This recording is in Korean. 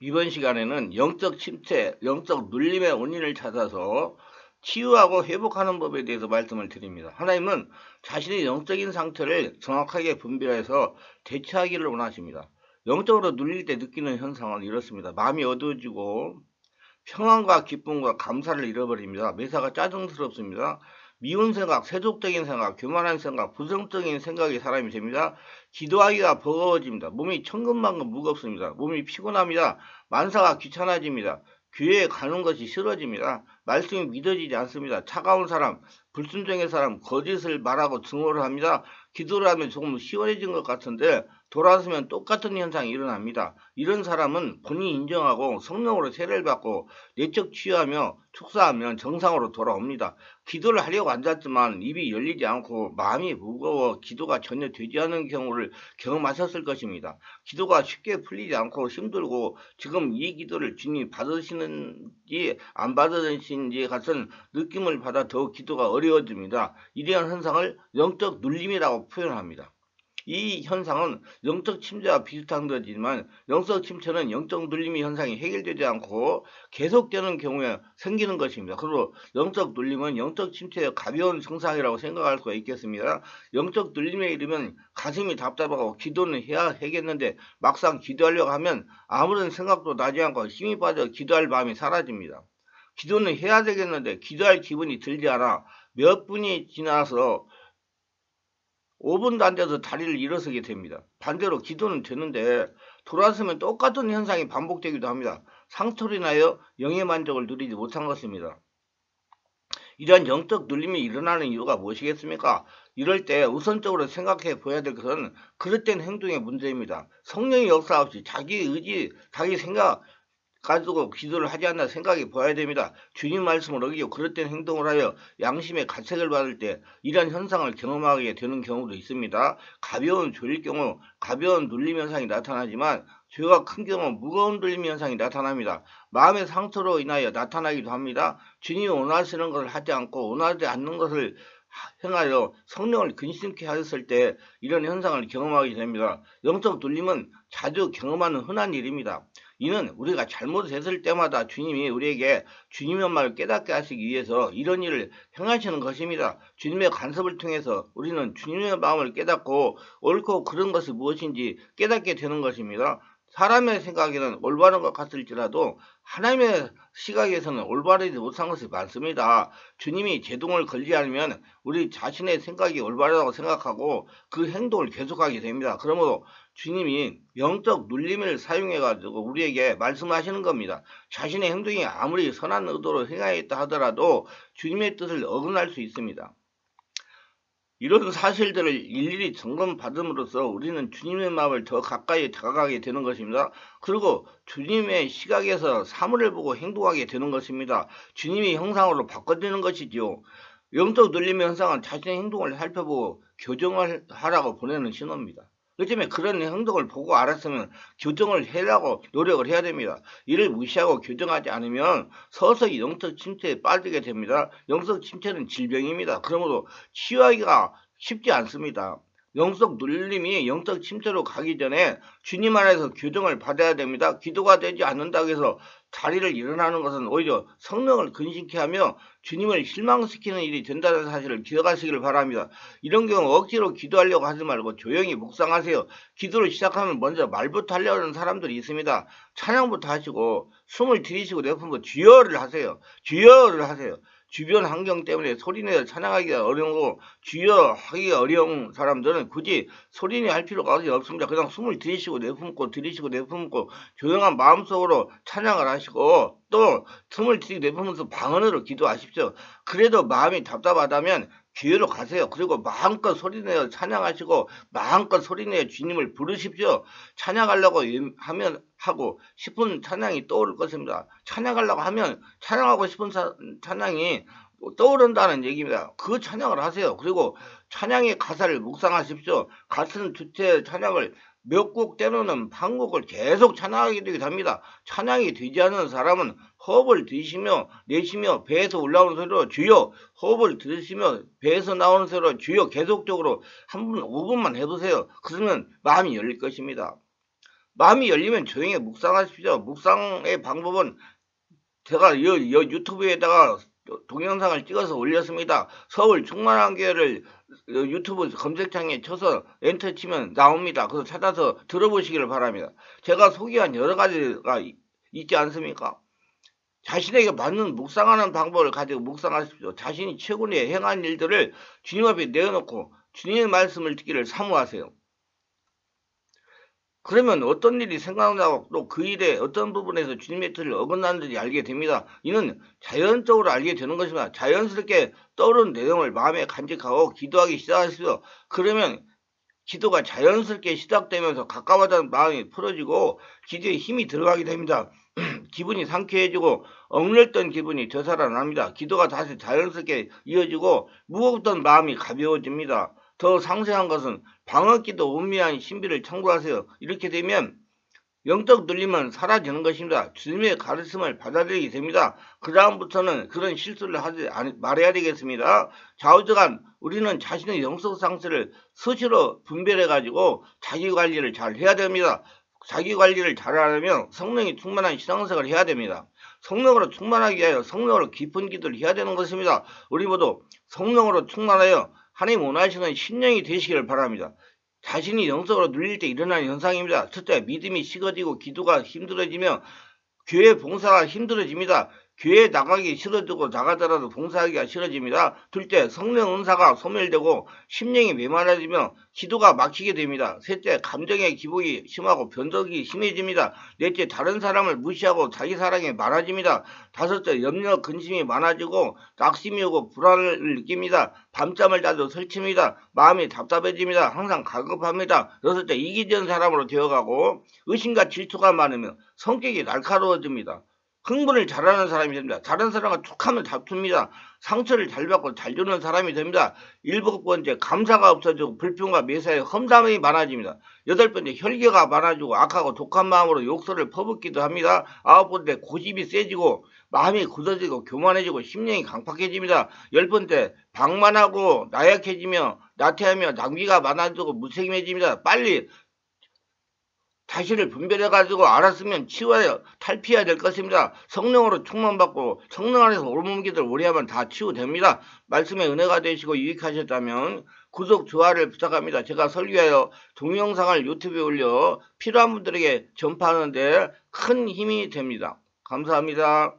이번 시간에는 영적 침체, 영적 눌림의 원인을 찾아서 치유하고 회복하는 법에 대해서 말씀을 드립니다. 하나님은 자신의 영적인 상태를 정확하게 분별해서 대처하기를 원하십니다. 영적으로 눌릴 때 느끼는 현상은 이렇습니다. 마음이 어두워지고 평안과 기쁨과 감사를 잃어버립니다. 매사가 짜증스럽습니다. 미운 생각, 세속적인 생각, 교만한 생각, 부정적인 생각이 사람이 됩니다. 기도하기가 버거워집니다. 몸이 천근만근 무겁습니다. 몸이 피곤합니다. 만사가 귀찮아집니다. 교회에 가는 것이 싫어집니다. 말씀이 믿어지지 않습니다. 차가운 사람, 불순종의 사람, 거짓을 말하고 증오를 합니다. 기도를 하면 조금 시원해진 것 같은데 돌아서면 똑같은 현상이 일어납니다. 이런 사람은 본인이 인정하고 성령으로 세례를 받고 내적 치유하며 축사하면 정상으로 돌아옵니다. 기도를 하려고 앉았지만 입이 열리지 않고 마음이 무거워 기도가 전혀 되지 않은 경우를 경험하셨을 것입니다. 기도가 쉽게 풀리지 않고 힘들고 지금 이 기도를 주님이 받으시는지 안 받으시는지 같은 느낌을 받아 더욱 기도가 어려워집니다. 이러한 현상을 영적 눌림이라고 표현합니다. 이 현상은 영적 침체와 비슷한 거지만 영적 침체는 영적 눌림의 현상이 해결되지 않고 계속되는 경우에 생기는 것입니다. 그리고 영적 눌림은 영적 침체의 가벼운 증상이라고 생각할 수가 있겠습니다. 영적 눌림에 이르면 가슴이 답답하고 기도는 해야 하겠는데 막상 기도하려고 하면 아무런 생각도 나지 않고 힘이 빠져 기도할 마음이 사라집니다. 기도는 해야 되겠는데 기도할 기분이 들지 않아 몇 분이 지나서 5분도 안 돼서 다리를 일어서게 됩니다. 반대로 기도는 되는데 돌아서면 똑같은 현상이 반복되기도 합니다. 상처를 나여 영의 만족을 누리지 못한 것입니다. 이러한 영적 눌림이 일어나는 이유가 무엇이겠습니까? 이럴 때 우선적으로 생각해 보아야 될 것은 그릇된 행동의 문제입니다. 성령의 역사 없이 자기 의지, 자기 생각 가지고 기도를 하지 않나 생각해 보아야 됩니다. 주님 말씀을 어기고 그릇된 행동을 하여 양심의 가책을 받을 때 이러한 현상을 경험하게 되는 경우도 있습니다. 가벼운 죄일 경우 가벼운 눌림 현상이 나타나지만 죄가 큰 경우 무거운 눌림 현상이 나타납니다. 마음의 상처로 인하여 나타나기도 합니다. 주님이 원하시는 것을 하지 않고 원하지 않는 것을 행하여 성령을 근심케 하였을 때 이런 현상을 경험하게 됩니다. 영적 눌림은 자주 경험하는 흔한 일입니다. 이는 우리가 잘못했을 때마다 주님이 우리에게 주님의 말을 깨닫게 하시기 위해서 이런 일을 행하시는 것입니다. 주님의 간섭을 통해서 우리는 주님의 마음을 깨닫고 옳고 그른 것이 무엇인지 깨닫게 되는 것입니다. 사람의 생각에는 올바른 것 같을지라도 하나님의 시각에서는 올바르지 못한 것이 많습니다. 주님이 제동을 걸지 않으면 우리 자신의 생각이 올바르다고 생각하고 그 행동을 계속하게 됩니다. 그러므로 주님이 영적 눌림을 사용해가지고 우리에게 말씀하시는 겁니다. 자신의 행동이 아무리 선한 의도로 행하였다 하더라도 주님의 뜻을 어긋날 수 있습니다. 이런 사실들을 일일이 점검받음으로써 우리는 주님의 마음을 더 가까이 다가가게 되는 것입니다. 그리고 주님의 시각에서 사물을 보고 행동하게 되는 것입니다. 주님의 형상으로 바꿔지는 것이지요. 영적 눌림의 현상은 자신의 행동을 살펴보고 교정을 하라고 보내는 신호입니다. 그렇기 때문에 그런 행동을 보고 알았으면 교정을 하려고 노력을 해야 됩니다. 이를 무시하고 교정하지 않으면 서서히 영적 침체에 빠지게 됩니다. 영적 침체는 질병입니다. 그러므로 치유하기가 쉽지 않습니다. 영적 눌림이 영적 침체로 가기 전에 주님 안에서 교정을 받아야 됩니다. 기도가 되지 않는다고 해서 자리를 일어나는 것은 오히려 성령을 근심케 하며 주님을 실망시키는 일이 된다는 사실을 기억하시기를 바랍니다. 이런 경우 억지로 기도하려고 하지 말고 조용히 묵상하세요. 기도를 시작하면 먼저 말부터 하려고 하는 사람들이 있습니다. 찬양부터 하시고 숨을 들이쉬고 내뿜고 주여를 하세요. 주여를 하세요. 주변 환경 때문에 소리내어 찬양하기가 어려운 거 주여 하기가 어려운 사람들은 굳이 소리내 할 필요가 없습니다. 그냥 숨을 들이쉬고 내뿜고 들이쉬고 내뿜고 조용한 마음속으로 찬양을 하시고 또 숨을 들이쉬고 내뿜으면서 방언으로 기도하십시오. 그래도 마음이 답답하다면 교회로 가세요. 그리고 마음껏 소리내어 찬양하시고 마음껏 소리내어 주님을 부르십시오. 찬양하려고 하면 하고 싶은 찬양이 떠오를 것입니다. 찬양하려고 하면 찬양하고 싶은 찬양이 떠오른다는 얘기입니다. 그 찬양을 하세요. 그리고 찬양의 가사를 묵상하십시오. 같은 주체 찬양을 몇 곡 때로는 한 곡을 계속 찬양하게 되기도 합니다. 찬양이 되지 않는 사람은 호흡을 들이쉬며 내쉬며 배에서 올라오는 소리로 주여, 호흡을 들으시며 배에서 나오는 소리로 주여 계속적으로 5분만 해보세요. 그러면 마음이 열릴 것입니다. 마음이 열리면 조용히 묵상하십시오. 묵상의 방법은 제가 유튜브에다가 동영상을 찍어서 올렸습니다. 서울 충만한교회를 유튜브 검색창에 쳐서 엔터 치면 나옵니다. 그래서 찾아서 들어보시기를 바랍니다. 제가 소개한 여러 가지가 있지 않습니까? 자신에게 맞는 묵상하는 방법을 가지고 묵상하십시오. 자신이 최근에 행한 일들을 주님 앞에 내어놓고 주님의 말씀을 듣기를 사모하세요. 그러면 어떤 일이 생각나고 또 그 일의 어떤 부분에서 주님의 뜻을 어긋나는지 알게 됩니다. 이는 자연적으로 알게 되는 것입니다. 자연스럽게 떠오르는 내용을 마음에 간직하고 기도하기 시작하십시오. 그러면 기도가 자연스럽게 시작되면서 가까워지는 마음이 풀어지고 기도에 힘이 들어가게 됩니다. 기분이 상쾌해지고 억눌렸던 기분이 되살아납니다. 기도가 다시 자연스럽게 이어지고 무겁던 마음이 가벼워집니다. 더 상세한 것은 방언기도 은밀한 신비를 참고하세요. 이렇게 되면 영적 눌림은 사라지는 것입니다. 주님의 가르침을 받아들이게 됩니다. 그 다음부터는 그런 실수를 말해야 되겠습니다. 좌우지간 우리는 자신의 영적 상태를 수시로 분별해가지고 자기관리를 잘 해야 됩니다. 자기관리를 잘하려면 성령이 충만한 신앙생활을 해야 됩니다. 성령으로 충만하기 위하여 성령으로 깊은 기도를 해야 되는 것입니다. 우리 모두 성령으로 충만하여 하나님 원하시는 심령이 되시기를 바랍니다. 자신이 영적으로 눌릴 때 일어나는 현상입니다. 첫째, 믿음이 식어지고 기도가 힘들어지며 교회 봉사가 힘들어집니다. 교회에 나가기 싫어지고 나가더라도 봉사하기가 싫어집니다. 둘째, 성령 은사가 소멸되고 심령이 메말라지며 기도가 막히게 됩니다. 셋째, 감정의 기복이 심하고 변덕이 심해집니다. 넷째, 다른 사람을 무시하고 자기 사랑이 많아집니다. 다섯째, 염려 근심이 많아지고 낙심이 오고 불안을 느낍니다. 밤잠을 자도 설칩니다. 마음이 답답해집니다. 항상 가급합니다. 여섯째, 이기적인 사람으로 되어가고 의심과 질투가 많으며 성격이 날카로워집니다. 흥분을 잘하는 사람이 됩니다. 다른 사람과 툭하면 다툽니다. 상처를 잘 받고 잘 주는 사람이 됩니다. 일곱 번째, 감사가 없어지고 불평과 매사에 험담이 많아집니다. 여덟 번째, 혈기가 많아지고 악하고 독한 마음으로 욕설을 퍼붓기도 합니다. 아홉 번째, 고집이 세지고 마음이 굳어지고 교만해지고 심령이 강팍해집니다. 열 번째, 방만하고 나약해지며 나태하며 낭비가 많아지고 무책임해집니다. 빨리 자신을 분별해가지고 알았으면 치워야 탈피해야 될 것입니다. 성령으로 충만받고 성령 안에서 옳은 길을 오래 하면 다 치유됩니다. 말씀의 은혜가 되시고 유익하셨다면 구독, 좋아요를 부탁합니다. 제가 설교하여 동영상을 유튜브에 올려 필요한 분들에게 전파하는데 큰 힘이 됩니다. 감사합니다.